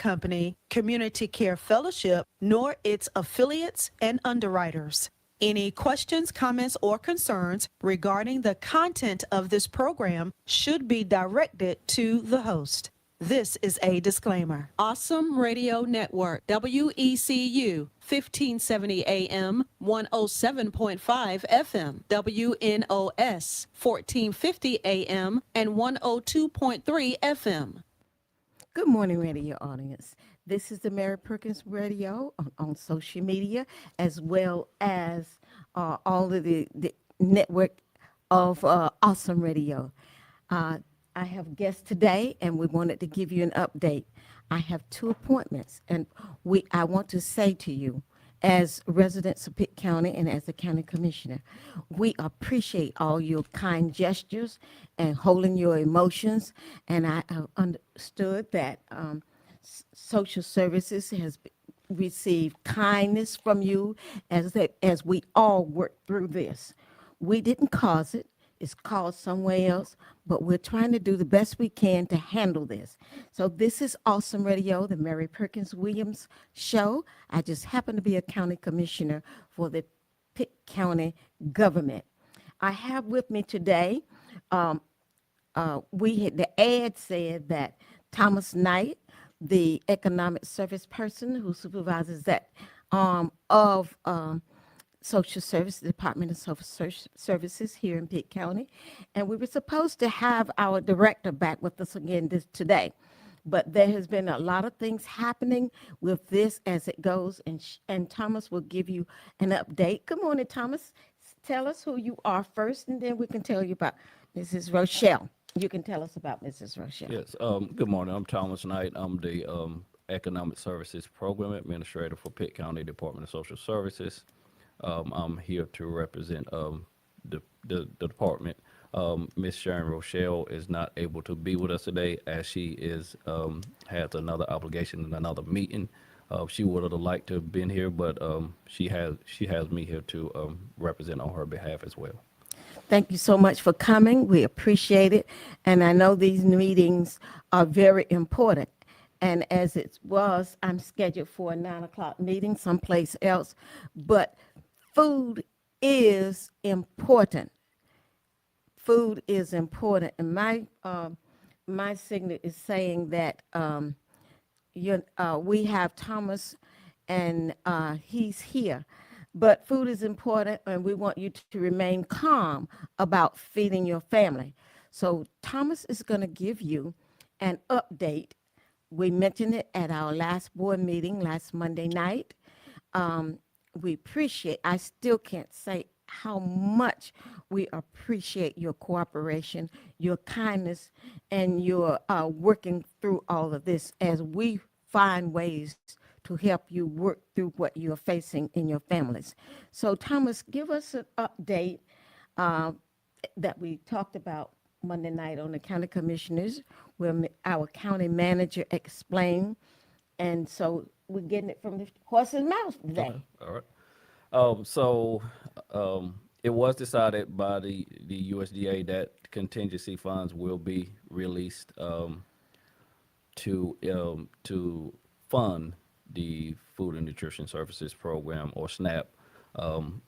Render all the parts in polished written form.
company, Community Care Fellowship, nor its affiliates and underwriters. Any questions, comments, or concerns regarding the content of this program should be directed to the host. This is a disclaimer. Awesome Radio Network, WECU, 1570 AM, 107.5 FM, WNOS, 1450 AM, and 102.3 FM. Good morning, radio audience. This is the Mary Perkins Radio on social media, as well as all of the network of Awesome Radio. I have guests today, and we wanted to give you an update. I have 2 appointments, and I want to say to you, as residents of Pitt County and as the county commissioner, we appreciate all your kind gestures and holding your emotions. And I have understood that social services has received kindness from you as we all work through this. We didn't cause it. It's caused somewhere else, but we're trying to do the best we can to handle this. So this is Awesome Radio, the Mary Perkins-Williams show. I just happen to be a county commissioner for the Pitt County government. I have with me today, the ad said that Thomas Knight, the economic service person who supervises that arm of Social Service, Department of Social Services here in Pitt County. And we were supposed to have our director back with us again today. But there has been a lot of things happening with this as it goes, and Thomas will give you an update. Good morning, Thomas. Tell us who you are first, and then we can tell you about Mrs. Rochelle. You can tell us about Mrs. Rochelle. Yes. Good morning. I'm Thomas Knight. I'm the Economic Services Program Administrator for Pitt County Department of Social Services. I'm here to represent the department. Miss Sharon Rochelle is not able to be with us today as she has another obligation in another meeting. She would have liked to have been here, but she has me here to represent on her behalf as well. Thank you so much for coming. We appreciate it. And I know these meetings are very important. And as it was, I'm scheduled for a 9 o'clock meeting someplace else. But food is important. Food is important. And my signet is saying that we have Thomas, and he's here. But food is important, and we want you to remain calm about feeding your family. So Thomas is going to give you an update. We mentioned it at our last board meeting last Monday night. We appreciate, I still can't say how much we appreciate your cooperation, your kindness, and your working through all of this as we find ways to help you work through what you're facing in your families. So Thomas, give us an update that we talked about Monday night on the county commissioners, where our county manager explained. And so we're getting it from the horse's mouth today. All right. It was decided by the USDA that contingency funds will be released to fund the Food and Nutrition Services Program, or SNAP.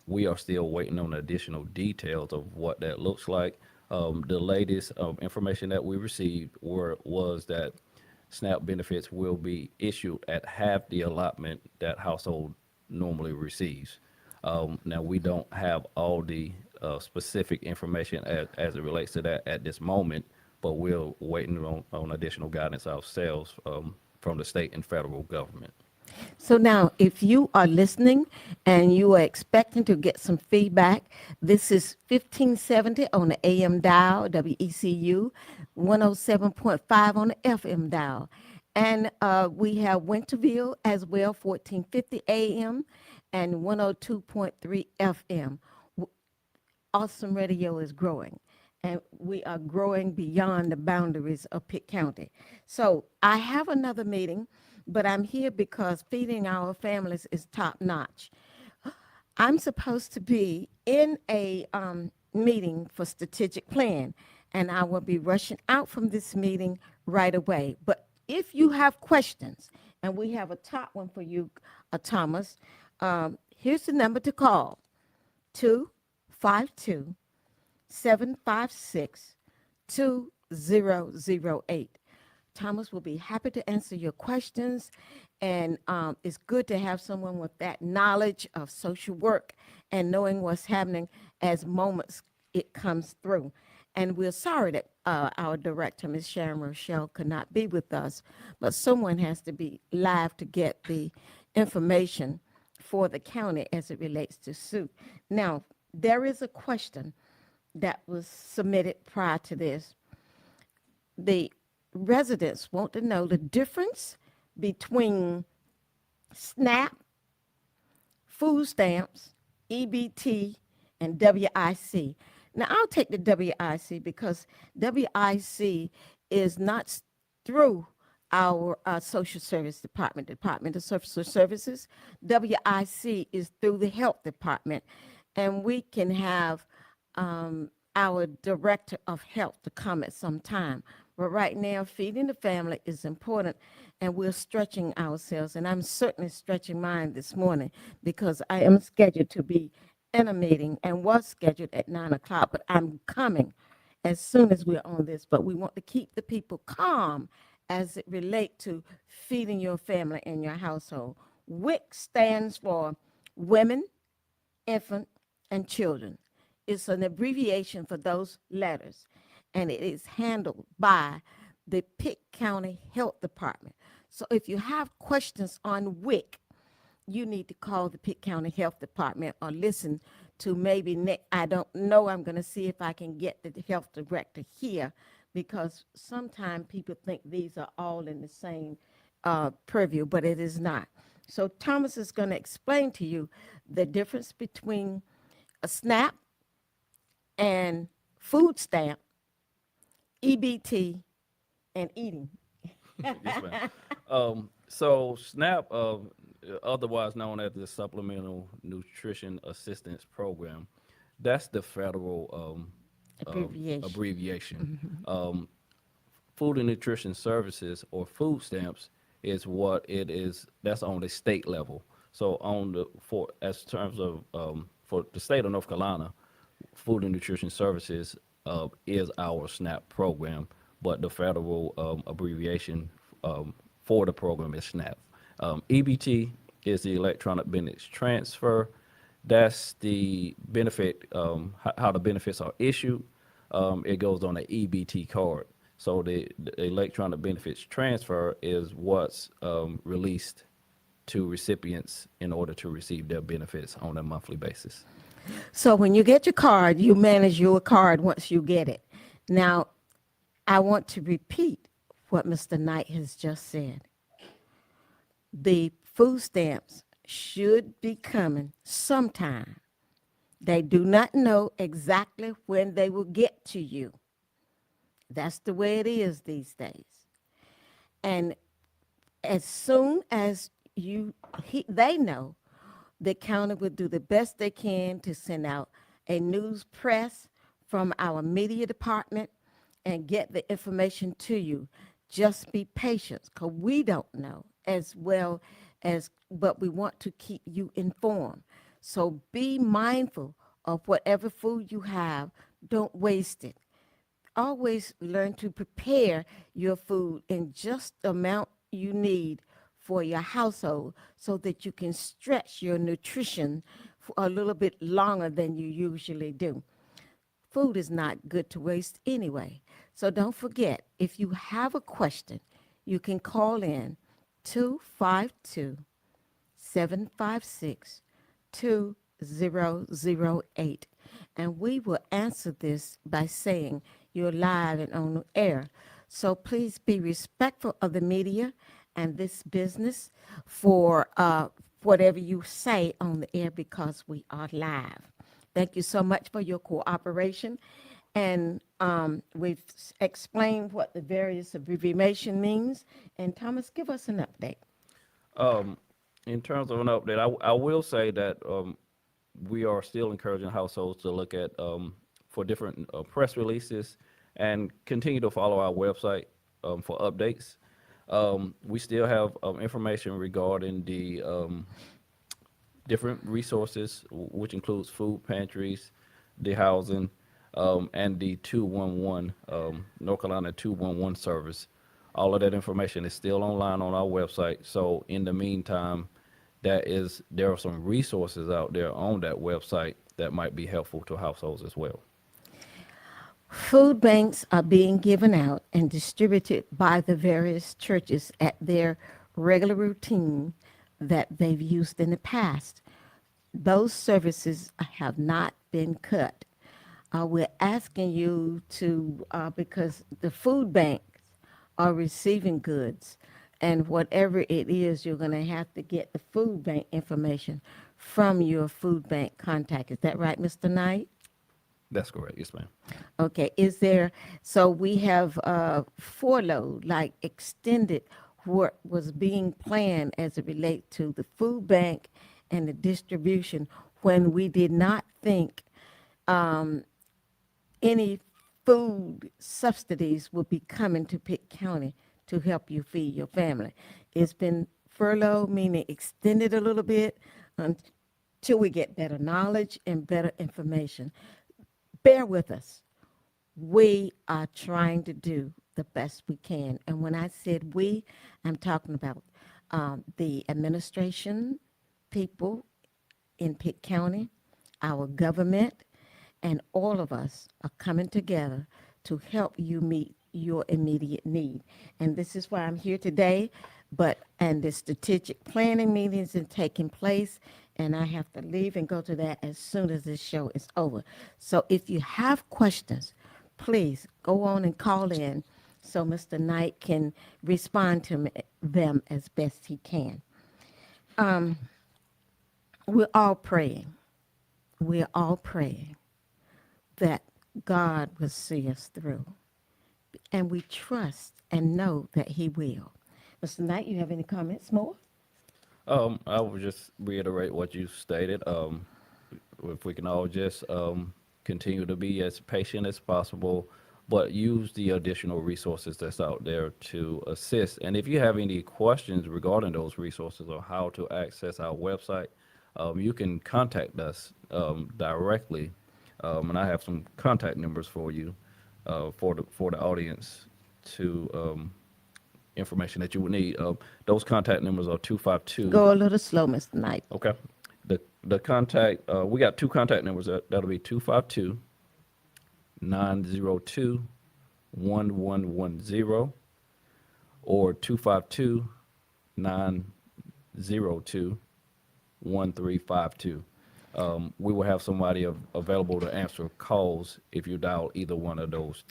We are still waiting on additional details of what that looks like. The latest information that we received was that SNAP benefits will be issued at half the allotment that household normally receives. Now, we don't have all the specific information as it relates to that at this moment, but we're waiting on additional guidance ourselves from the state and federal government. So now, if you are listening and you are expecting to get some feedback, this is 1570 on the AM dial, WECU, 107.5 on the FM dial. And we have Winterville as well, 1450 AM and 102.3 FM. Awesome Radio is growing, and we are growing beyond the boundaries of Pitt County. So I have another meeting, but I'm here because feeding our families is top notch. I'm supposed to be in a meeting for strategic plan, and I will be rushing out from this meeting right away. But if you have questions, And we have a top one for you, Thomas. Here's the number to call: 252 756 2008. Thomas will be happy to answer your questions. And it's good to have someone with that knowledge of social work and knowing what's happening as moments it comes through. And we're sorry that our director, Ms. Sharon Rochelle, could not be with us, but someone has to be live to get the information for the county as it relates to Sue. Now, there is a question that was submitted prior to this. The residents want to know the difference between SNAP, food stamps, EBT, and WIC. Now, I'll take the WIC because WIC is not through our social service department, Department of Social Services. WIC is through the health department, and we can have our director of health to come at some time. But right now, feeding the family is important, and we're stretching ourselves. And I'm certainly stretching mine this morning because I am scheduled to be in a meeting and was scheduled at 9 o'clock, but I'm coming as soon as we're on this. But we want to keep the people calm as it relates to feeding your family and your household. WIC stands for Women, Infant, and Children. It's an abbreviation for those letters, and it is handled by the Pitt County Health Department. So if you have questions on WIC, you need to call the Pitt County Health Department or listen to maybe Nick. I don't know. I'm going to see if I can get the health director here because sometimes people think these are all in the same purview, but it is not. So Thomas is going to explain to you the difference between a SNAP and food stamp, EBT, and eating. Yes, ma'am. So SNAP, otherwise known as the Supplemental Nutrition Assistance Program, that's the federal abbreviation. Food and Nutrition Services, or food stamps, is what it is. That's on the state level. So as terms of for the state of North Carolina, Food and Nutrition Services is our SNAP program, but the federal abbreviation for the program is SNAP. EBT is the electronic benefits transfer. That's the benefit, how the benefits are issued. It goes on the EBT card. So the electronic benefits transfer is what's released to recipients in order to receive their benefits on a monthly basis. So when you get your card, you manage your card once you get it. Now, I want to repeat what Mr. Knight has just said. The food stamps should be coming sometime. They do not know exactly when they will get to you. That's the way it is these days. And as soon as they know, the county will do the best they can to send out a news press from our media department and get the information to you. Just be patient, because we don't know as well as, but we want to keep you informed. So be mindful of whatever food you have. Don't waste it. Always learn to prepare your food in just the amount you need for your household so that you can stretch your nutrition for a little bit longer than you usually do. Food is not good to waste anyway. So don't forget, if you have a question, you can call in 252-756-2008, and we will answer this by saying you're live and on the air. So please be respectful of the media and this business for whatever you say on the air, because we are live. Thank you so much for your cooperation. And we've explained what the various abbreviation means. And Thomas, give us an update. In terms of an update, I will say that we are still encouraging households to look at for different press releases and continue to follow our website for updates. We still have information regarding the different resources, which includes food pantries, the housing, and the 211, North Carolina 211 service. All of that information is still online on our website. So in the meantime, there are some resources out there on that website that might be helpful to households as well. Food banks are being given out and distributed by the various churches at their regular routine that they've used in the past. Those services have not been cut. We're asking you to, because the food banks are receiving goods, and whatever it is, you're going to have to get the food bank information from your food bank contact. Is that right, Mr. Knight? That's correct. Yes, ma'am. Okay, is there, so we have foreload, like extended what was being planned as it relates to the food bank and the distribution when we did not think any food subsidies will be coming to Pitt County to help you feed your family. It's been furloughed, meaning extended a little bit until we get better knowledge and better information. Bear with us. We are trying to do the best we can. And when I said we, I'm talking about the administration, people in Pitt County, our government, and all of us are coming together to help you meet your immediate need. And this is why I'm here today, and the strategic planning meetings are taking place, and I have to leave and go to that as soon as this show is over. So if you have questions, please go on and call in so Mr. Knight can respond to them as best he can. We're all praying. We're all praying that God will see us through. And we trust and know that he will. Mr. Knight, you have any comments more? I would just reiterate what you stated. If we can all just continue to be as patient as possible, but use the additional resources that's out there to assist. And if you have any questions regarding those resources or how to access our website, you can contact us directly. And I have some contact numbers for you for the audience to information that you would need. Those contact numbers are 252. Go a little slow, Mr. Knight. Okay. The contact, we got two contact numbers. That'll be 252-902-1110 or 252-902-1352. We will have somebody available to answer calls if you dial either one of those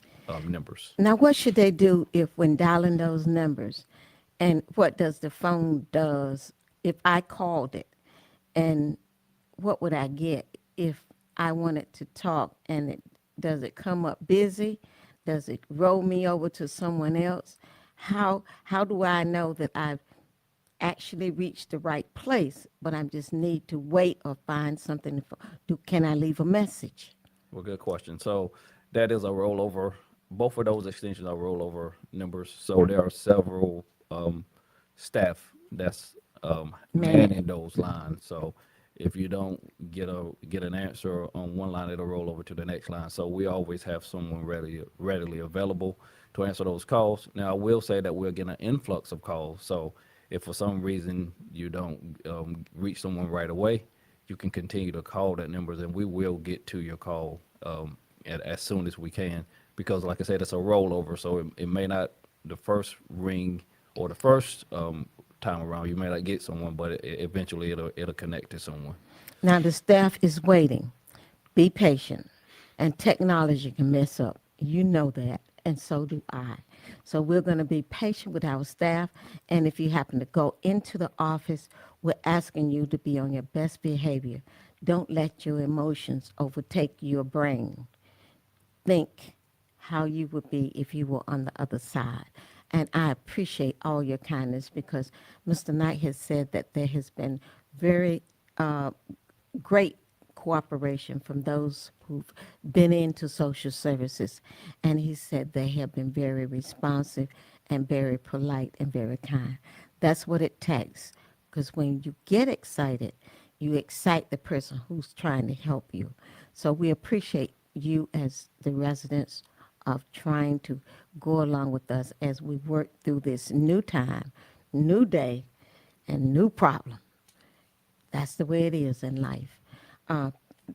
numbers. Now, what should they do if when dialing those numbers, and what does the phone does if I called it, and what would I get if I wanted to talk, and does it come up busy? Does it roll me over to someone else? How do I know that I've actually reached the right place, but I just need to wait or find something? Can I leave a message? Well, good question. So that is a rollover. Both of those extensions are rollover numbers. So there are several staff that's manning those lines. So if you don't get an answer on one line, it'll roll over to the next line. So we always have someone readily available to answer those calls. Now, I will say that we'll get an influx of calls. So if for some reason you don't reach someone right away, you can continue to call that numbers, and we will get to your call as soon as we can. Because, like I said, it's a rollover, so it may not, the first ring or the first time around, you may not get someone, but eventually it'll connect to someone. Now, the staff is waiting. Be patient. And technology can mess up. You know that, and so do I. So we're going to be patient with our staff, and if you happen to go into the office, we're asking you to be on your best behavior. Don't let your emotions overtake your brain. Think how you would be if you were on the other side. And I appreciate all your kindness, because Mr. Knight has said that there has been very great cooperation from those who've been into social services. And he said they have been very responsive and very polite and very kind. That's what it takes. Because when you get excited, you excite the person who's trying to help you. So we appreciate you as the residents of trying to go along with us as we work through this new time, new day, and new problem. That's the way it is in life. Uh,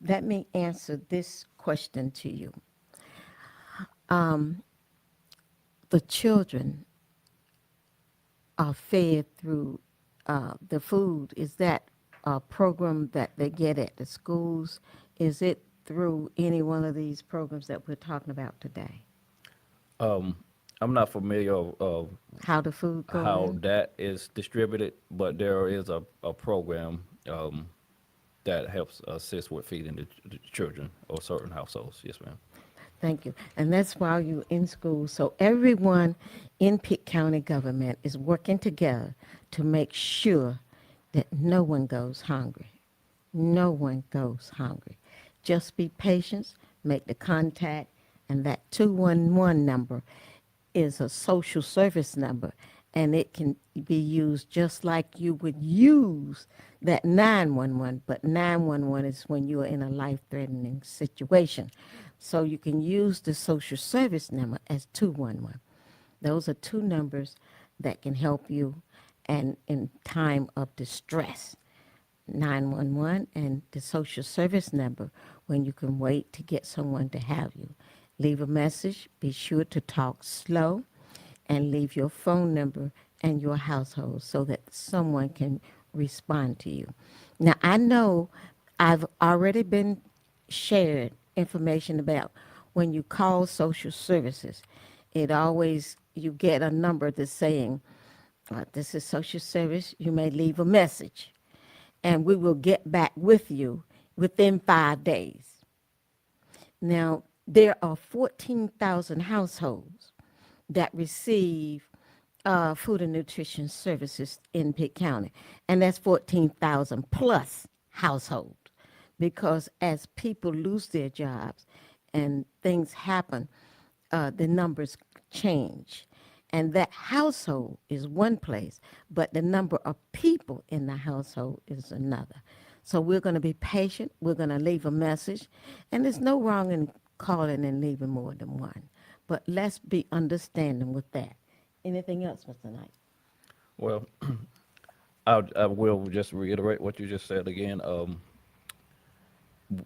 Let me answer this question to you. The children are fed through the food. Is that a program that they get at the schools? Is it through any one of these programs that we're talking about today? Um, I'm not familiar of How the food go how in? that is distributed, but there is a program that helps assist with feeding the children or certain households. Yes, ma'am. Thank you. And that's while you're in school. So everyone in Pitt County government is working together to make sure that no one goes hungry. No one goes hungry. Just be patient, make the contact, and that 211 number is a social service number, and it can be used just like you would use that 911, but 911 is when you are in a life-threatening situation. So you can use the social service number as 211. Those are two numbers that can help you and in time of distress. 911 and the social service number when you can wait to get someone to have you. Leave a message. Be sure to talk slow and leave your phone number and your household so that someone can respond to you. Now, I know I've already been shared information about when you call social services, it always, you get a number that's saying, this is social service, you may leave a message and we will get back with you within 5 days. Now, there are 14,000 households that receive food and nutrition services in Pitt County, and that's 14,000 plus households. Because as people lose their jobs and things happen, the numbers change. And that household is one place, but the number of people in the household is another. So we're going to be patient. We're going to leave a message. And there's no wrong in calling and leaving more than one. But let's be understanding with that. Anything else, Mr. Knight? Well, I will just reiterate what you just said again.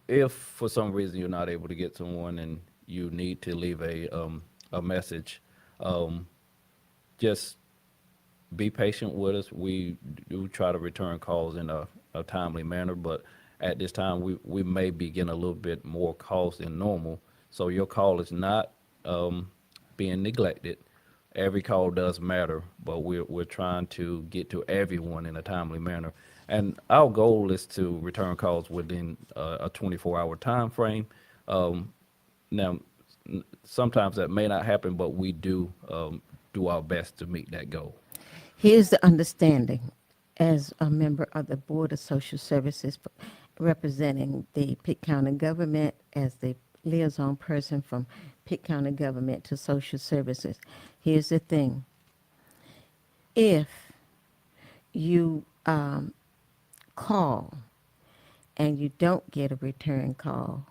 If for some reason you're not able to get someone and you need to leave a message, um, just be patient with us. We do try to return calls in a timely manner, but at this time we may be getting a little bit more calls than normal. So your call is not being neglected. Every call does matter, but we're trying to get to everyone in a timely manner. And our goal is to return calls within a 24-hour time frame. Now, sometimes that may not happen, but we do our best to meet that goal. Here's the understanding as a member of the Board of Social Services representing the Pitt County government as the liaison person from Pitt County government to social services. Here's the thing. If you call and you don't get a return call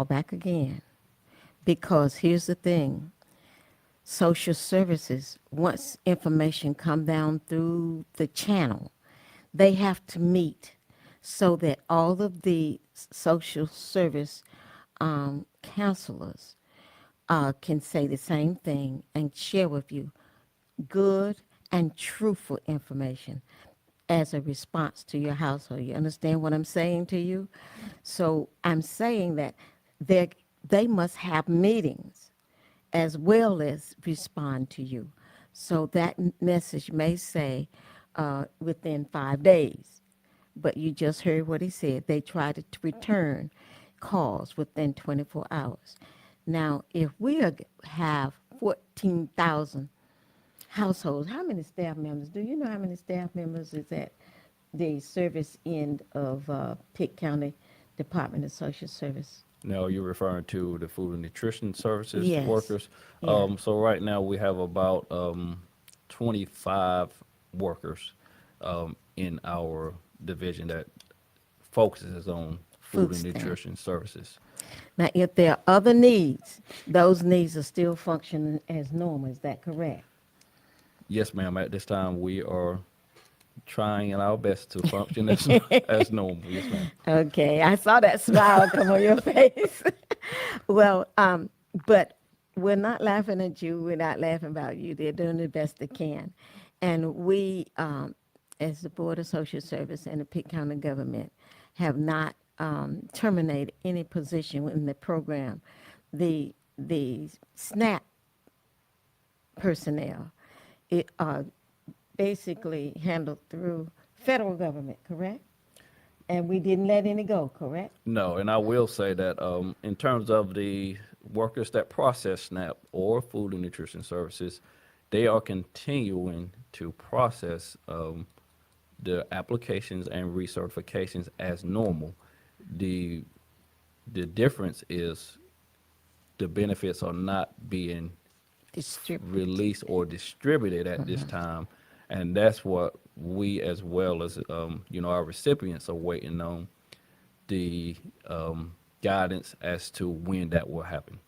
back again. Because here's the thing. Social services, once information come down through the channel, they have to meet so that all of the social service counselors can say the same thing and share with you good and truthful information as a response to your household. You understand what I'm saying to you? So I'm saying that they must have meetings as well as respond to you. So that message may say within 5 days, but you just heard what he said. They try to return calls within 24 hours. Now, if have 14,000 households, how many staff members? Do you know how many staff members is at the service end of Pitt County Department of Social Service? Now you're referring to the food and nutrition services Yes. workers. Yeah. So right now we have about 25 workers in our division that focuses on food Food and stamp. nutrition services. Now, if there are other needs, those needs are still functioning as normal. Is that correct? Yes, ma'am. At this time, we are trying our best to function as as normal. Yes, ma'am. Okay, I saw that smile come on your face. Well, but we're not laughing at you. We're not laughing about you. They're doing the best they can. And we, as the Board of Social Service and the Pitt County government, have not terminated any position in the program. The SNAP personnel are basically handled through federal government, correct? And we didn't let any go, correct? No, and I will say that in terms of the workers that process SNAP or food and nutrition services, they are continuing to process the applications and recertifications as normal. The the difference is the benefits are not being Distribute. released or distributed at this time, and that's what we, as well as our recipients, are waiting on the guidance as to when that will happen.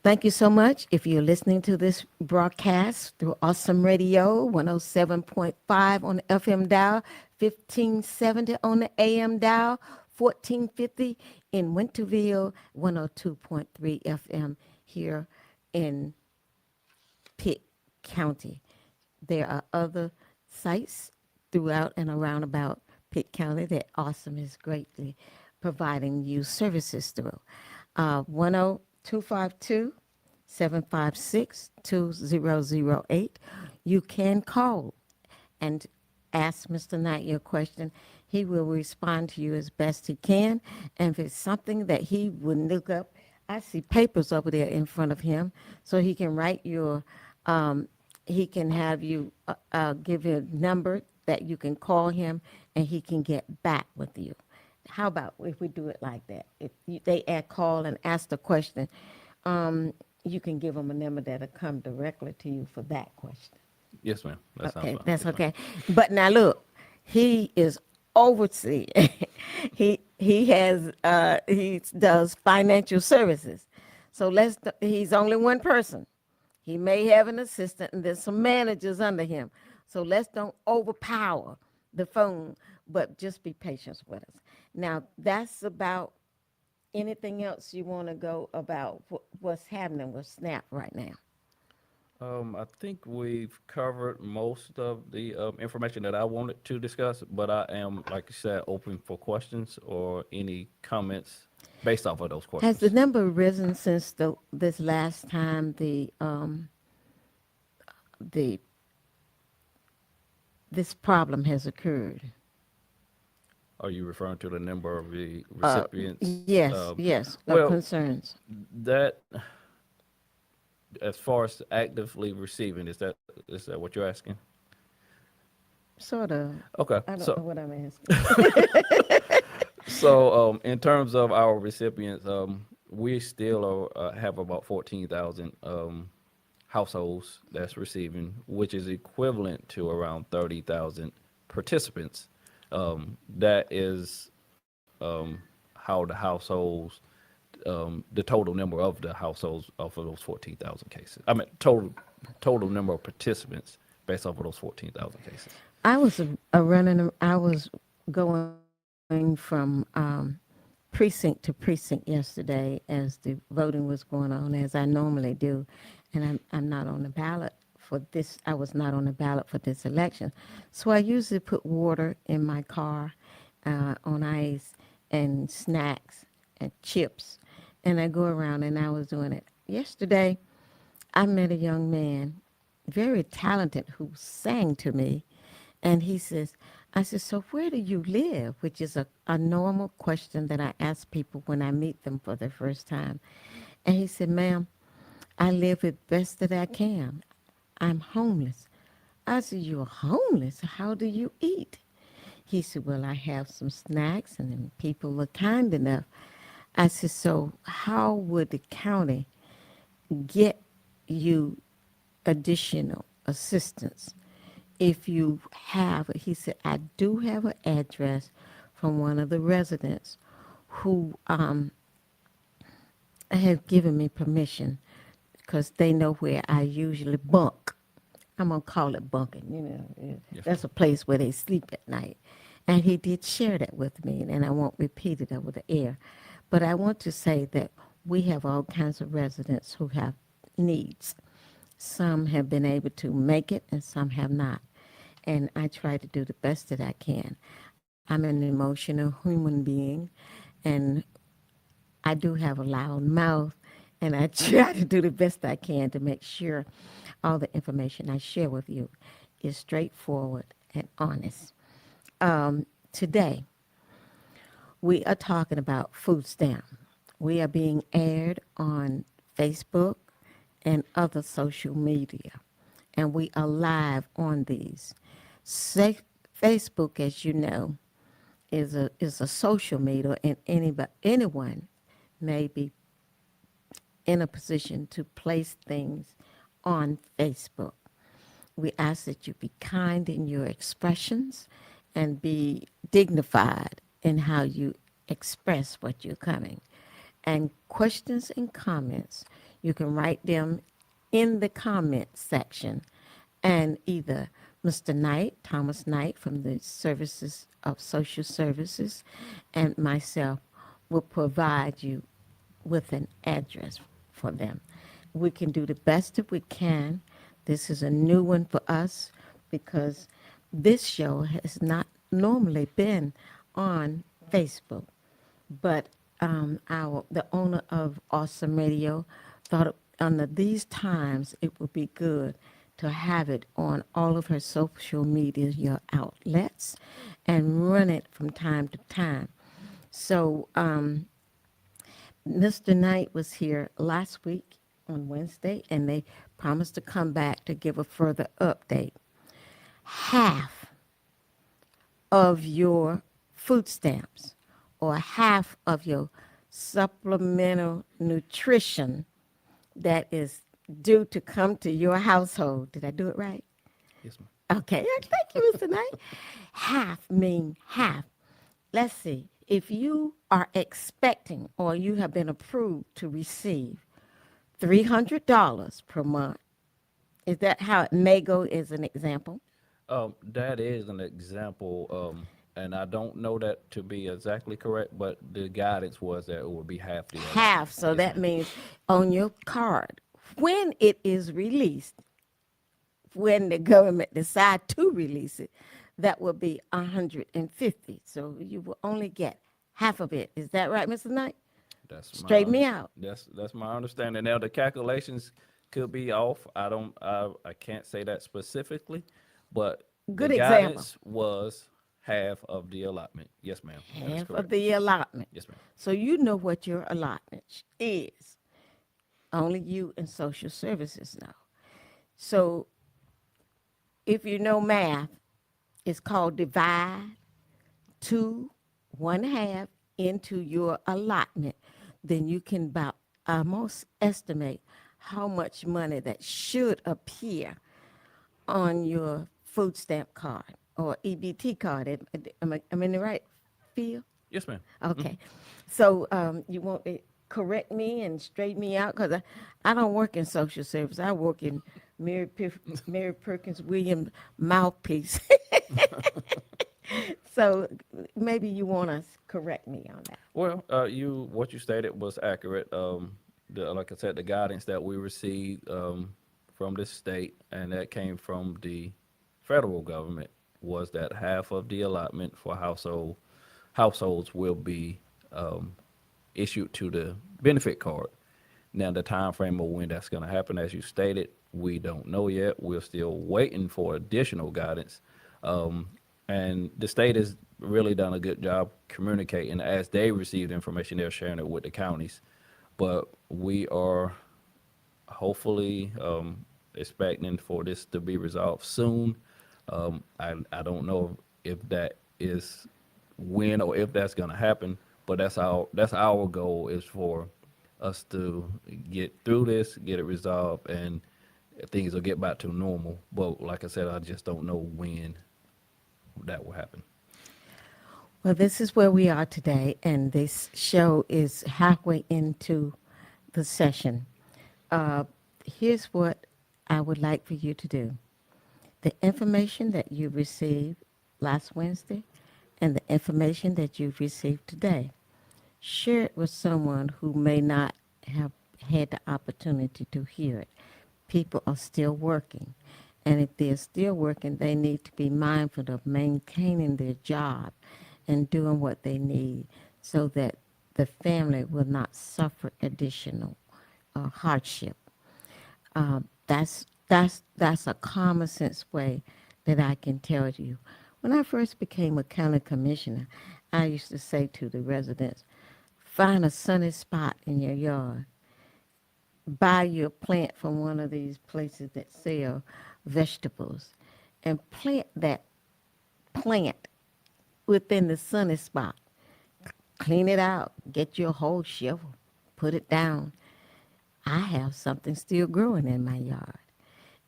Thank you so much. If you're listening to this broadcast through Awesome Radio, 107.5 on the FM dial, 1570 on the AM dial, 1450 in Winterville, 102.3 FM here in Pitt County. There are other sites throughout and around about Pitt County that Awesome is greatly providing you services through. 252 756 2008. You can call and ask Mr. Knight your question. He will respond to you as best he can. And if it's something that he would look up, I see papers over there in front of him, so he can write your, he can have you give you a number that you can call him, and he can get back with you. How about if we do it like that? If they call and ask the question, you can give them a number that'll come directly to you for that question. Yes, ma'am. That sounds Okay, fine. that's Yes, ma'am. okay. But now look, he is overseeing. He does financial services. So he's only one person. He may have an assistant and there's some managers under him. So let's don't overpower the phone, but just be patient with us. Now, that's about anything else you want to go about what's happening with SNAP right now. I think we've covered most of the information that I wanted to discuss, but I am, like you said, open for questions or any comments based off of those Has the questions. number risen since this last time the this problem has occurred? Are you referring to the number of the recipients? Yes, yes, of well, concerns. that, as far as actively receiving, is that what you're asking? Sort of. Okay, I don't so know what I'm asking. So, in terms of our recipients, we still have about 14,000 households that's receiving, which is equivalent to around 30,000 participants. That is how the households, the total number of the households off of those 14,000 cases. I mean, total number of participants based off of those 14,000 cases. I was I was going from precinct to precinct yesterday as the voting was going on, as I normally do, and I'm not on the ballot for this. I was not on the ballot for this election, so I usually put water in my car, on ice, and snacks and chips, and I go around, and I was doing it yesterday. I met a young man, very talented, who sang to me. And he says, I said, so where do you live? Which is a normal question that I ask people when I meet them for the first time. And he said, ma'am, I live as best that I can. I'm homeless. I said, you're homeless? How do you eat? He said, well, I have some snacks, and then people were kind enough. I said, so how would the county get you additional assistance if you have, he said, I do have an address from one of the residents who have given me permission because they know where I usually bunk. I'm going to call it bunking, Yes, That's a place where they sleep at night. And he did share that with me, and I won't repeat it over the air. But I want to say that we have all kinds of residents who have needs. Some have been able to make it, and some have not. And I try to do the best that I can. I'm an emotional human being, and I do have a loud mouth, and I try to do the best I can to make sure all the information I share with you is straightforward and honest. Today, we are talking about food stamp. We are being aired on Facebook and other social media, and we are live on these. Facebook, as you know, is a social media, and anyone may be in a position to place things on Facebook. We ask that you be kind in your expressions and be dignified in how you express what you're coming. And questions and comments, you can write them in the comment section, and either Mr. Knight, Thomas Knight from the Services of Social Services, and myself will provide you with an address for them. We can do the best that we can. This is a new one for us because this show has not normally been on Facebook, but the owner of Awesome Radio thought under these times it would be good to have it on all of her social media outlets and run it from time to time. So Mr. Knight was here last week on Wednesday, and they promised to come back to give a further update. Half of your food stamps or half of your supplemental nutrition that is due to come to your household. Did I do it right? yes, ma'am. Okay, thank you, Mr. Knight. Half mean half. Let's see. If you are expecting or you have been approved to receive $300 per month, is that how it may go as an example? That is an example, and I don't know that to be exactly correct, but the guidance was that it would be half the allotment. Half. So Yes, that ma'am. means on your card, when it is released, when the government decide to release it, that will be 150. So you will only get half of it. Is that right, Mr. Knight? That's my Straighten me out. that's my understanding. Now the calculations could be off. I can't say that specifically, but the Good example. guidance was half of the allotment. Yes, ma'am. That is Half correct. of the allotment. Yes, ma'am. So you know what your allotment is. Only you and social services know. So if you know math, it's called divide two, one half into your allotment. Then you can about almost estimate how much money that should appear on your food stamp card or EBT card. Am I in the right field? Yes, ma'am. Okay. So you want to correct me and straighten me out because I don't work in social service. I work in Mary Perkins-Williams mouthpiece. So maybe you want to correct me on that. Well, what you stated was accurate. Like I said, the guidance that we received from the state and that came from the federal government was that half of the allotment for households will be issued to the benefit card. Now, the time frame of when that's going to happen, as you stated, we don't know yet. We're still waiting for additional guidance. And the state has really done a good job communicating. As they receive the information, they're sharing it with the counties. But we are hopefully expecting for this to be resolved soon. I don't know if that is when or if that's going to happen, But that's our goal is for us to get through this, get it resolved, and things will get back to normal. But like I said, I just don't know when that will happen. Well, this is where we are today, and this show is halfway into the session. Uh, Here's what I would like for you to do. The information that you received last Wednesday and the information that you've received today, share it with someone who may not have had the opportunity to hear it. People are still working. And if they're still working, they need to be mindful of maintaining their job and doing what they need so that the family will not suffer additional hardship. That's a common sense way that I can tell you. When I first became a county commissioner, I used to say to the residents, find a sunny spot in your yard. Buy you a plant from one of these places that sell vegetables and plant that plant within the sunny spot. Clean it out. Get your whole shovel. Put it down. I have something still growing in my yard.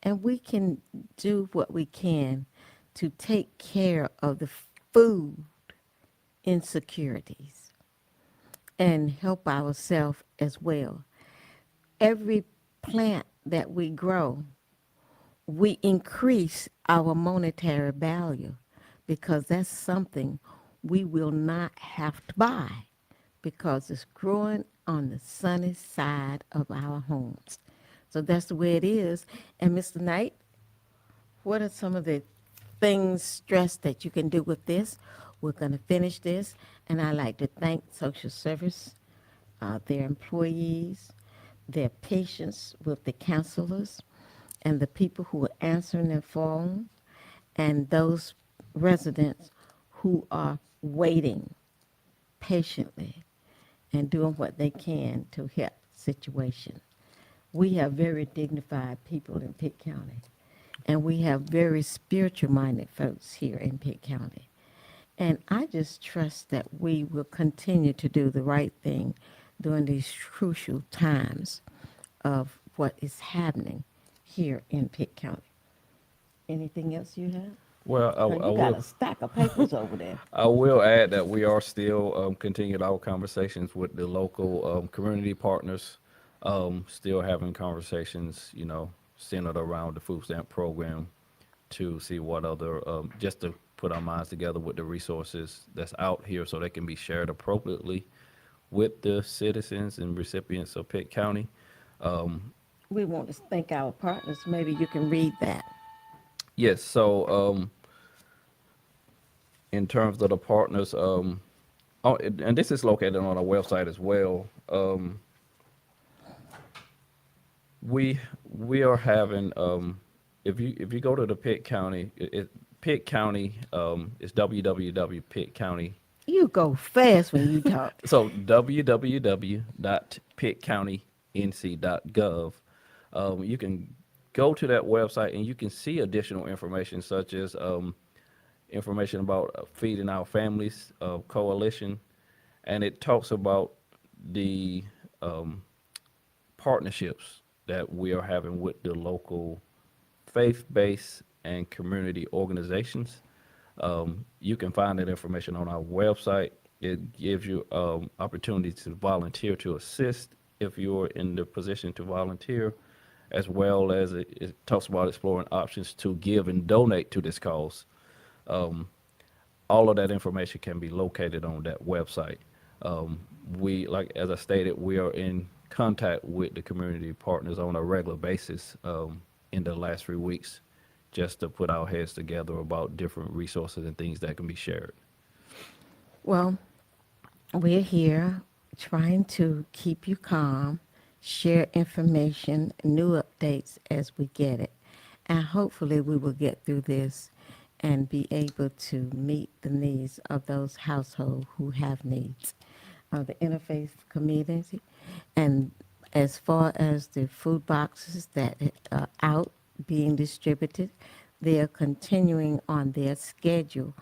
And we can do what we can to take care of the food insecurities and help ourselves as well. Every plant that we grow, we increase our monetary value because that's something we will not have to buy because it's growing on the sunny side of our homes. So that's the way it is. And Mr. Knight, what are some of the things, stress that you can do with this? We're going to finish this, and I'd like to thank social service, their employees, their patience with the counselors, and the people who are answering their phone, and those residents who are waiting patiently and doing what they can to help the situation. We have very dignified people in Pitt County, and we have very spiritual-minded folks here in Pitt County. And I just trust that we will continue to do the right thing during these crucial times of what is happening here in Pitt County. Anything else you have? Well, Oh, you got a stack of papers over there. I will add that we are still continuing our conversations with the local community partners, still having conversations, centered around the food stamp program to see what other, just to put our minds together with the resources that's out here so they can be shared appropriately with the citizens and recipients of Pitt County. We want to thank our partners. Maybe you can read that. Yes, so in terms of the partners, and this is located on our website as well. We are having if you go to the Pitt County, Pitt County is www.pittcounty. You go fast when you talk. So www.pittcountync.gov. You can go to that website and you can see additional information such as information about Feeding Our Families Coalition, and it talks about the partnerships that we are having with the local faith-based and community organizations. You can find that information on our website. It gives you opportunity to volunteer to assist if you're in the position to volunteer, as well as it talks about exploring options to give and donate to this cause. All of that information can be located on that website. As I stated, we are in contact with the community partners on a regular basis in the last 3 weeks, just to put our heads together about different resources and things that can be shared. Well, we're here trying to keep you calm, share information, new updates as we get it. And hopefully we will get through this and be able to meet the needs of those households who have needs. The interfaith community, and as far as the food boxes that are out being distributed, they are continuing on their schedule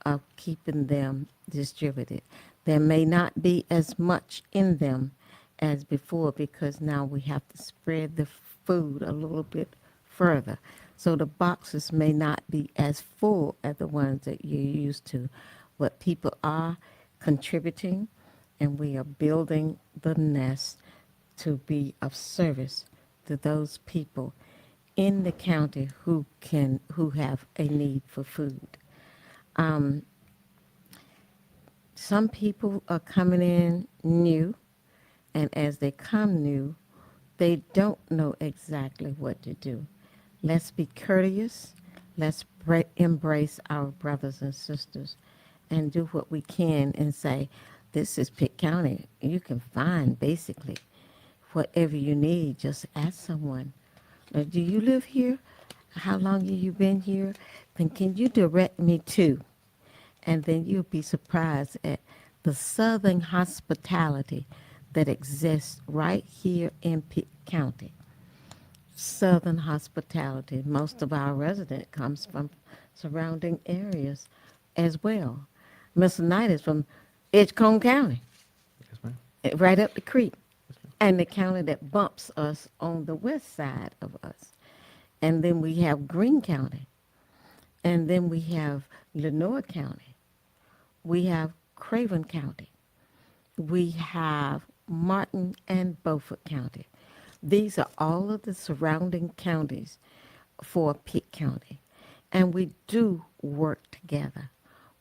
of keeping them distributed. There may not be as much in them as before because now we have to spread the food a little bit further. So the boxes may not be as full as the ones that you're used to, but people are contributing and we are building the nest to be of service to those people in the county who have a need for food. Um, some people are coming in new, and as they come new, they don't know exactly what to do. Let's be courteous. Let's embrace our brothers and sisters and do what we can and say, this is Pitt County. You can find basically whatever you need. Just ask someone, do you live here? How long have you been here? Then can you direct me to? And then you'll be surprised at the southern hospitality that exists right here in Pitt County. Southern hospitality. Most of our resident comes from surrounding areas as well. Mr. Knight is from Edgecombe County, Yes, ma'am. right up the creek, and the county that bumps us on the west side of us. And then we have Greene County, and then we have Lenoir County. We have Craven County. We have Martin and Beaufort County. These are all of the surrounding counties for Pitt County. And we do work together.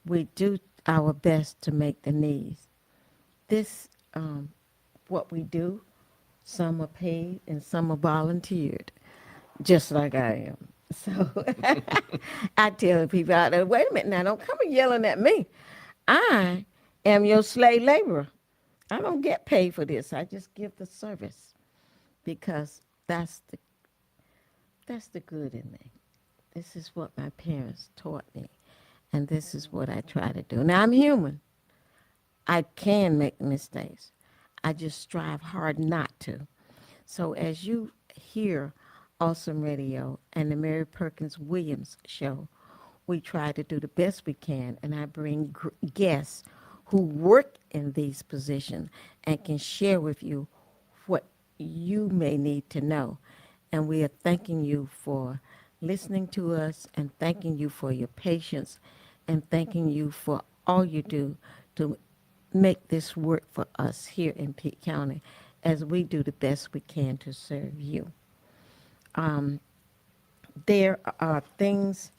We do our best to make the needs. This, what we do, some are paid and some are volunteered, just like I am. So I tell people out there, wait a minute now, don't come and yelling at me. I am your slave laborer. I don't get paid for this. I just give the service because that's the good in me. This is what my parents taught me, and this is what I try to do. Now, I'm human. I can make mistakes. I just strive hard not to. So as you hear Awesome Radio and the Mary Perkins-Williams show, we try to do the best we can, and I bring guests who work in these positions and can share with you what you may need to know. And we are thanking you for listening to us and thanking you for your patience and thanking you for all you do to make this work for us here in Pitt County as we do the best we can to serve you. There are things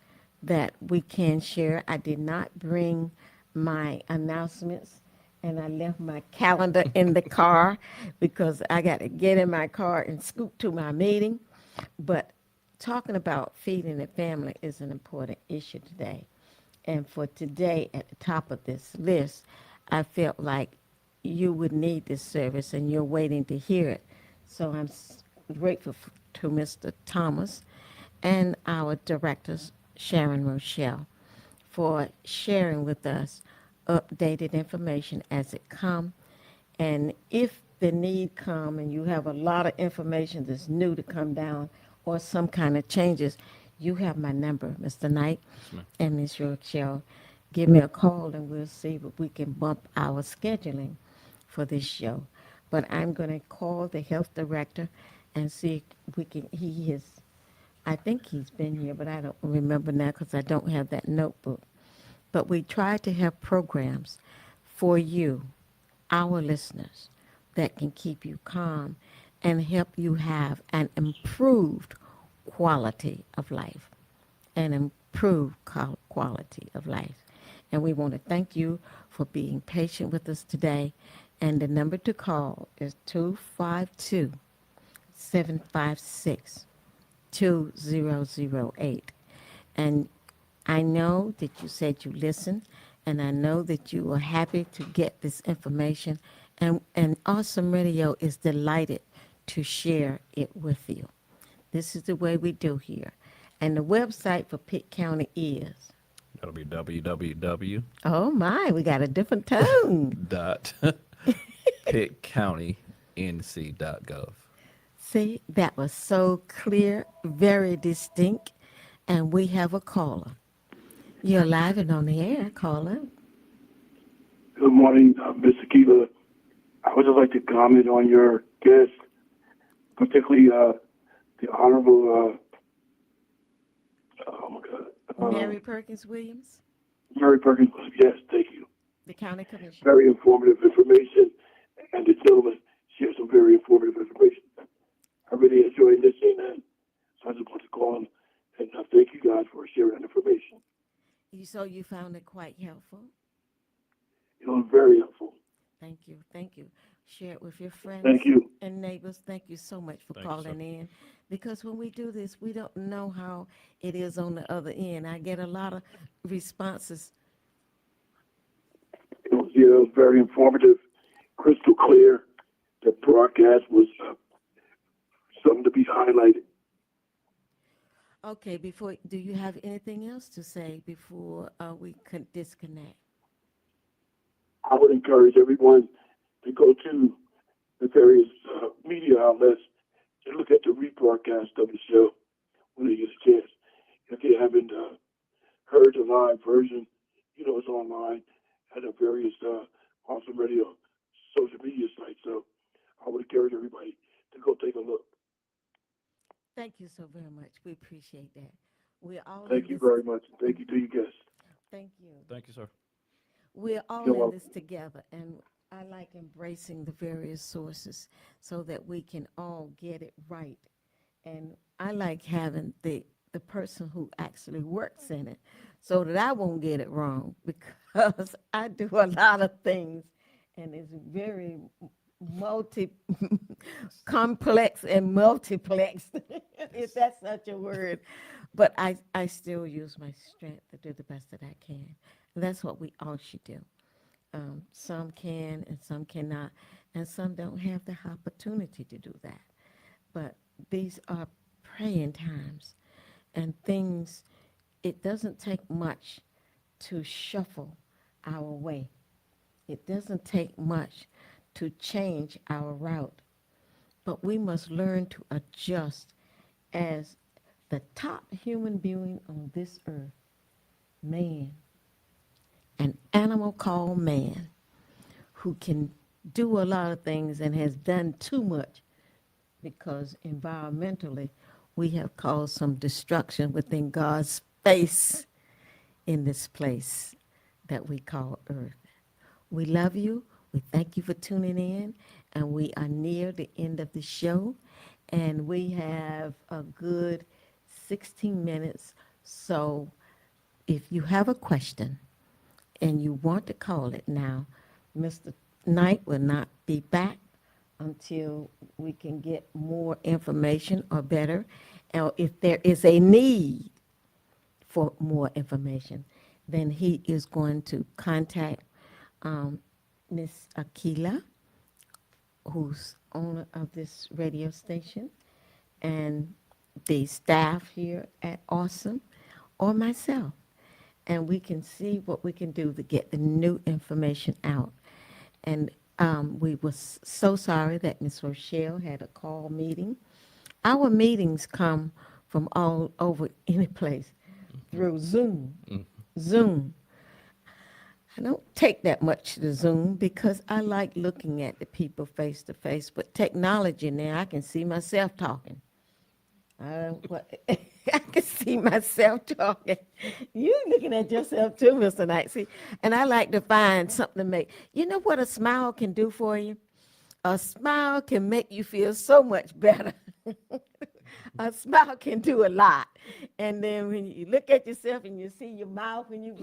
that we can share. I did not bring my announcements, and I left my calendar in the car because I got to get in my car and scoot to my meeting. But talking about feeding the family is an important issue today. And for today, at the top of this list, I felt like you would need this service and you're waiting to hear it. So I'm grateful to Mr. Thomas and our directors, Sharon Rochelle, for sharing with us updated information as it comes. And if the need come and you have a lot of information that's new to come down or some kind of changes, you have my number, Mr. Knight and Ms. Rochelle. Give me a call and we'll see if we can bump our scheduling for this show. But I'm going to call the health director and see if we can, I think he's been here, but I don't remember now because I don't have that notebook. But we try to have programs for you, our listeners, that can keep you calm and help you have an improved quality of life, an improved quality of life. And we want to thank you for being patient with us today. And the number to call is 252-756-2008. And I know that you said you listened, and I know that you are happy to get this information. And Awesome Radio is delighted to share it with you. This is the way we do here. And the website for Pitt County is? That'll be www. Oh my, we got a different tone. PittCountyNC.gov. See, that was so clear, very distinct. And we have a caller. You're live and on the air, caller. Good morning, Mr. Kiva. I would just like to comment on your guest, particularly the Honorable, oh my God, Mary Perkins-Williams, Mary Perkins. Yes, thank you. the county commissioner. Very informative information, and the gentleman shared some very informative information. I really enjoyed listening, and so I just want to call and thank you guys for sharing that information. So you found it quite helpful. It was very helpful. Thank you. Thank you. Share it with your friends Thank you. and neighbors. Thank you so much for Thank you, sir. calling in. Because when we do this, we don't know how it is on the other end. I get a lot of responses. It was very informative, crystal clear. The broadcast was something to be highlighted. Okay, before, do you have anything else to say before we can disconnect? I would encourage everyone to go to the various media outlets to look at the rebroadcast of the show when they get a chance. If they haven't heard the live version, it's online at the various Awesome Radio social media sites. So I would encourage everybody to go take a look. Thank you so very much. We appreciate that. We're all in Thank you this. very much. Thank you to you guests. Thank you. Thank you, sir. We're all You're in welcome. this together, and I like embracing the various sources so that we can all get it right. And I like having the person who actually works in it so that I won't get it wrong because I do a lot of things and it's very multi complex and multiplex, if that's such a word. But I still use my strength to do the best that I can. And that's what we all should do. Some can and some cannot, and some don't have the opportunity to do that. But these are praying times and things, it doesn't take much to shuffle our way. It doesn't take much to change our route, but we must learn to adjust as the top human being on this earth, man, an animal called man, who can do a lot of things and has done too much because environmentally we have caused some destruction within God's space in this place that we call earth. We love you. We thank you for tuning in, and we are near the end of the show, and we have a good 16 minutes. So if you have a question and you want to call it now, Mr. Knight will not be back until we can get more information or better. Or if there is a need for more information, then he is going to contact Miss Akila, who's owner of this radio station, and the staff here at Awesome, or myself. And we can see what we can do to get the new information out. And we were so sorry that Miss Rochelle had a call meeting. Our meetings come from all over any place through Zoom. Zoom. I don't take that much to Zoom because I like looking at the people face to face. But technology now, I can see myself talking. I can see myself talking. You looking at yourself too, Mr. Knight. See, and I like to find something to make. You know what a smile can do for you? A smile can make you feel so much better. A smile can do a lot. And then when you look at yourself and you see your mouth and you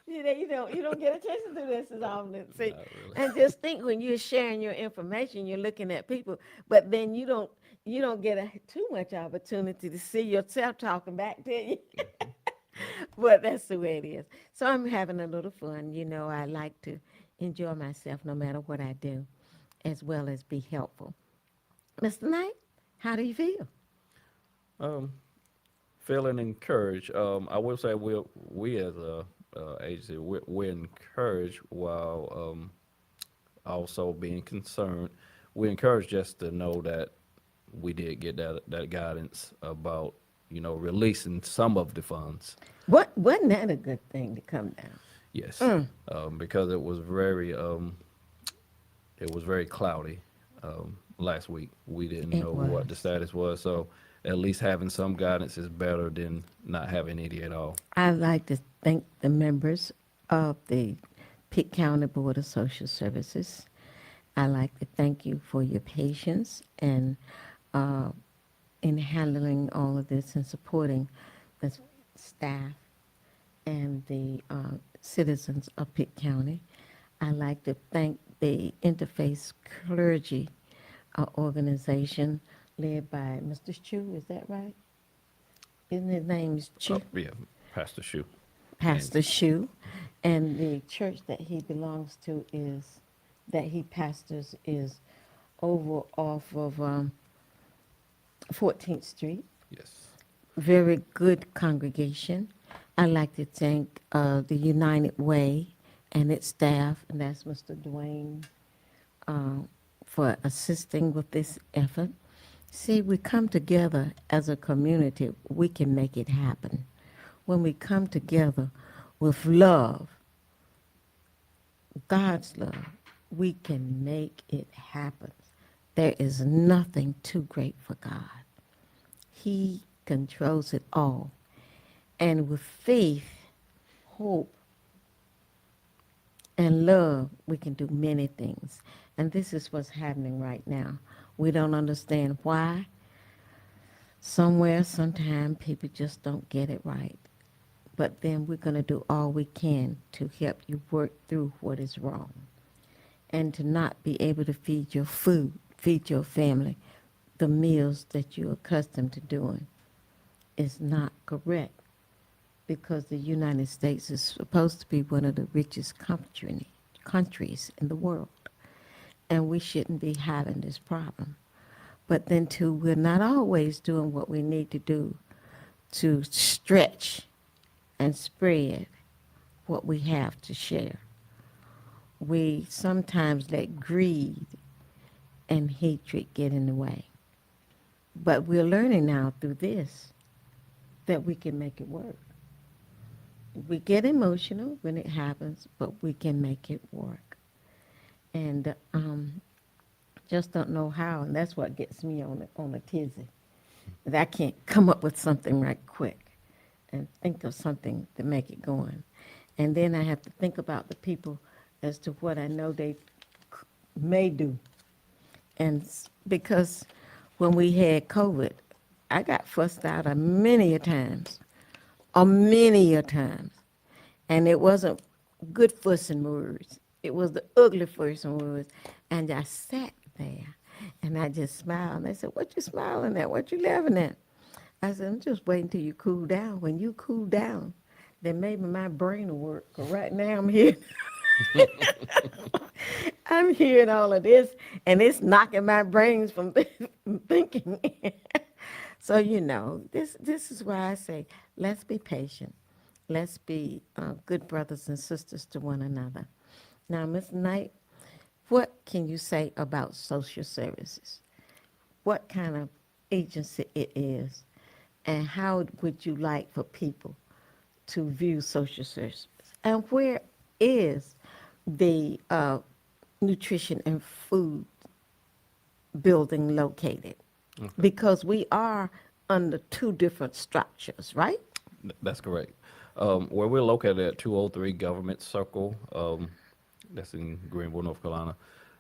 you don't get a chance to do this as often. See, Not really. and just think when you're sharing your information, you're looking at people, but then you don't get too much opportunity to see yourself talking back to you. But that's the way it is. So I'm having a little fun. I like to enjoy myself no matter what I do, as well as be helpful. Mr. Knight, how do you feel? Um, Feeling encouraged. I will say we as a agency we're encouraged while also being concerned. We're encouraged just to know that we did get that guidance about releasing some of the funds. Wasn't that a good thing to come down? Yes, because it was very cloudy last week. We didn't It know what the was. status was, so at least having some guidance is better than not having any at all. I'd like to thank the members of the Pitt County Board of Social Services. I'd like to thank you for your patience and uh, in handling all of this and supporting the staff and the citizens of Pitt County. I'd like to thank the Interfaith Clergy organization led by Mr. Chu, is that right? Isn't his name is Chu? Yeah, Pastor Shu. Pastor Shu, and the church that he belongs to that he pastors is over off of 14th Street. Yes. Very good congregation. I'd like to thank the United Way and its staff, and that's Mr. Dwayne, for assisting with this effort. See, we come together as a community, we can make it happen. When we come together with love, God's love, we can make it happen. There is nothing too great for God. He controls it all. And with faith, hope, and love, we can do many things. And this is what's happening right now. We don't understand why. Somewhere, sometime, people just don't get it right. But then we're going to do all we can to help you work through what is wrong. And to not be able to feed your food, feed your family, the meals that you're accustomed to doing is not correct. Because the United States is supposed to be one of the richest countries in the world. And we shouldn't be having this problem. But then too, we're not always doing what we need to do to stretch and spread what we have to share. We sometimes let greed and hatred get in the way. But we're learning now through this that we can make it work. We get emotional when it happens, but we can make it work. And just don't know how, and that's what gets me on a tizzy. That I can't come up with something right quick and think of something to make it going. And then I have to think about the people as to what I know they may do. And because when we had COVID, I got fussed out a many a times. And it wasn't good fussing words. It was the ugly fussing words. And I sat there and I just smiled. And they said, "What you smiling at? What you laughing at?" I said, "I'm just waiting till you cool down. When you cool down, then maybe my brain will work. 'Cause right now I'm here. I'm hearing all of this, and it's knocking my brains from thinking." So, this is why I say, let's be patient. Let's be good brothers and sisters to one another. Now, Ms. Knight, what can you say about social services? What kind of agency it is, and how would you like for people to view social services? And where is the nutrition and food building located? Okay. Because we are under two different structures, right? That's correct. Where we're located at 203 Government Circle, that's in Greenville, North Carolina,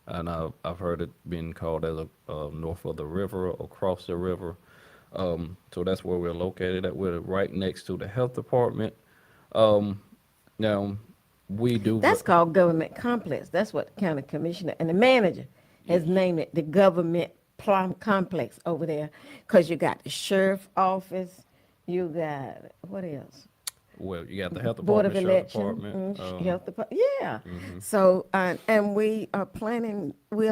and I've heard it being called as north of the river or across the river. So that's where we're located at. We're right next to the health department. Now, we do. That's called government complex. That's what the county commissioner and the manager has named it, the government complex over there, because you got the sheriff office, you got, what else? Well, you got the health Board of department, sheriff Election, department. health department, yeah. So, and we are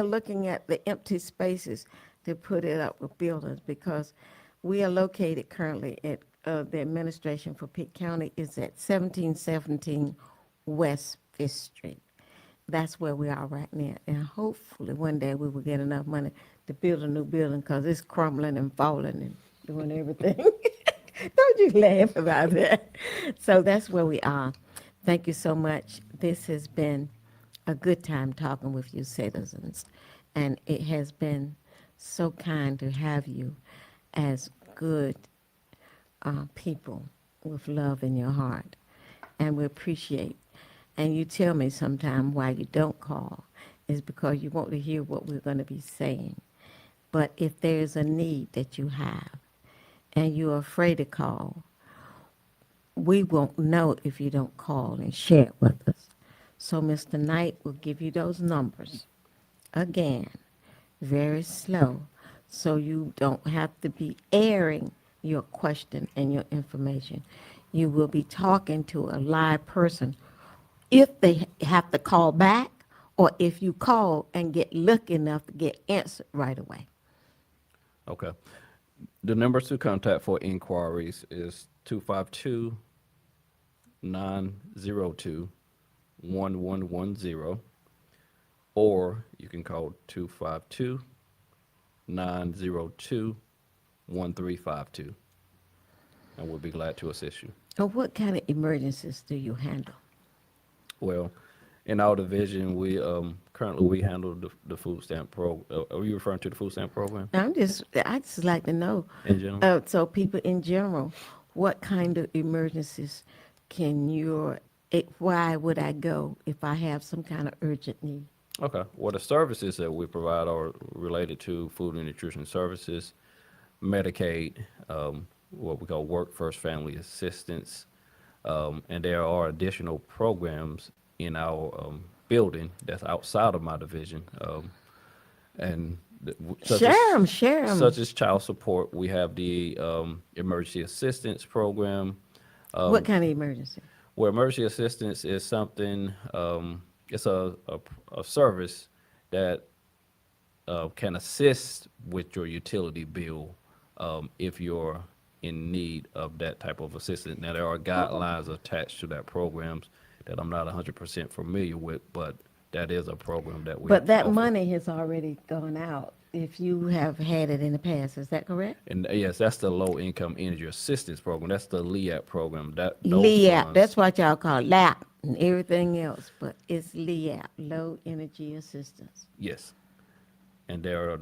looking at the empty spaces to put it up with buildings, because we are located currently at, the administration for Pitt County is at 1717 West 5th Street. That's where we are right now. And hopefully one day we will get enough money to build a new building, because it's crumbling and falling and doing everything. Don't you laugh about that. So that's where we are. Thank you so much. This has been a good time talking with you, citizens. And it has been so kind to have you as good people with love in your heart. And we appreciate. And you tell me sometime why you don't call is because you want to hear what we're going to be saying. But if there's a need that you have and you're afraid to call, we won't know if you don't call and share it with us. So Mr. Knight will give you those numbers again, very slow, so you don't have to be airing your question and your information. You will be talking to a live person if they have to call back or if you call and get lucky enough to get answered right away. Okay. The numbers to contact for inquiries is 252-902-1110, or you can call 252-902-1352, and we'll be glad to assist you. What kind of emergencies do you handle? Well, in our division, we currently we handle the food stamp are you referring to the food stamp program I just like to know, in general? so people in general, what kind of emergencies why would I go if I have some kind of urgent need? Okay. Well, the services that we provide are related to food and nutrition services, Medicaid, what we call work first family assistance, and there are additional programs in our building that's outside of my division, and Share 'em. such as child support. We have the emergency assistance program. What kind of emergency? Where emergency assistance is something, it's a service that can assist with your utility bill if you're in need of that type of assistance. Now, there are guidelines attached to that programs that I'm not 100% familiar with, but that is a program that we But that offer. money has already gone out if you have had it in the past, is that correct? And yes, that's the low income energy assistance program. That's the LEAP program. Those LEAP, funds- that's what y'all call LAP and everything else, but it's LEAP, Low Energy Assistance. Yes. And there are,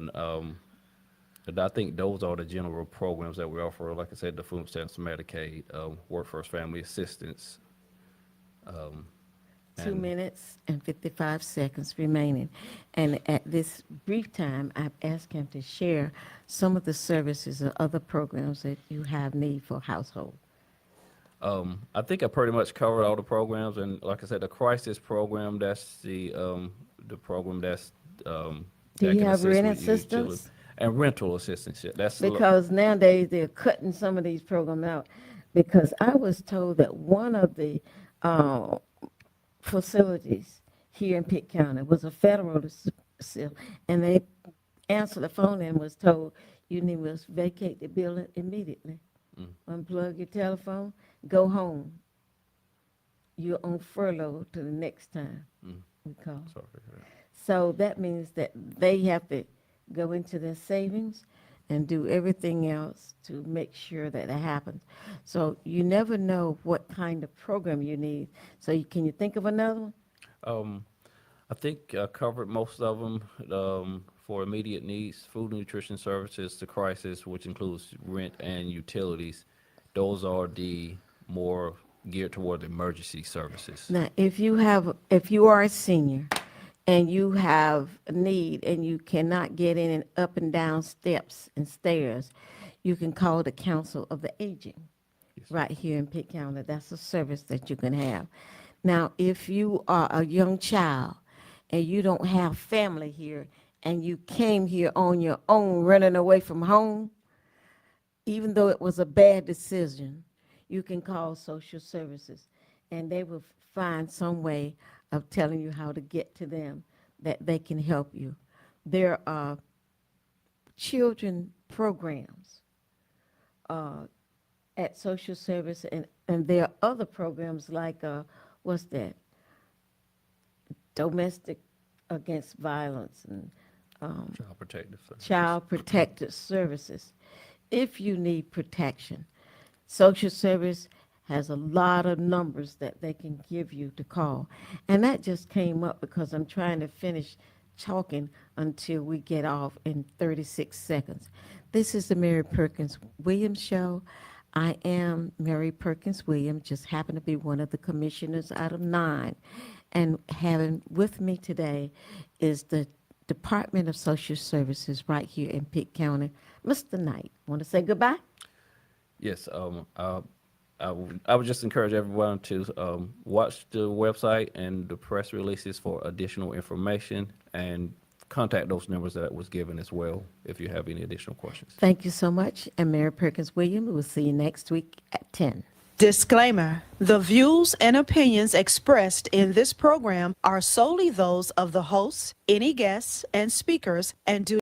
and I think those are the general programs that we offer. Like I said, the food stamps, Medicaid, workforce family assistance. 2 And- minutes and 55 seconds remaining. And at this brief time, I've asked him to share some of the services or other programs that you have need for household. I think I pretty much covered all the programs, and like I said, the crisis program, that's the program that's, Do that you can have assist rent with utility- assistance? And rental assistance, yeah, that's. the lo- Because nowadays they're cutting some of these programs out. Because I was told that one of the facilities here in Pitt County was a federal facility, and they answered the phone and was told you need to vacate the building immediately. Unplug your telephone, go home. You're on furlough to the next time we call. Sorry to hear that. So that means that they have to go into their savings and do everything else to make sure that it happens. So you never know what kind of program you need. So can you think of another one? I think I covered most of them, for immediate needs, food and nutrition services, the crisis, which includes rent and utilities. Those are the more geared toward emergency services. Now, if you are a senior and you have a need and you cannot get in and up and down steps and stairs, you can call the Council of the Aging right here in Pitt County. That's a service that you can have. Now, if you are a young child and you don't have family here and you came here on your own running away from home, even though it was a bad decision, you can call social services and they will find some way of telling you how to get to them, that they can help you. There are children programs at social service, and there are other programs like, what's that? Domestic against violence and Child protective services. child protective services. If you need protection, Social service has a lot of numbers that they can give you to call. And that just came up because I'm trying to finish talking until we get off in 36 seconds. This is the Mary Perkins-Williams Show. I am Mary Perkins-Williams, just happen to be one of the commissioners out of 9. And having with me today is the Department of Social Services right here in Pitt County, Mr. Knight. Want to say goodbye? Yes, I would just encourage everyone to watch the website and the press releases for additional information and contact those numbers that was given as well if you have any additional questions. Thank you so much. And Mary Perkins-Williams, we'll see you next week at 10. Disclaimer: the views and opinions expressed in this program are solely those of the hosts, any guests, and speakers, and do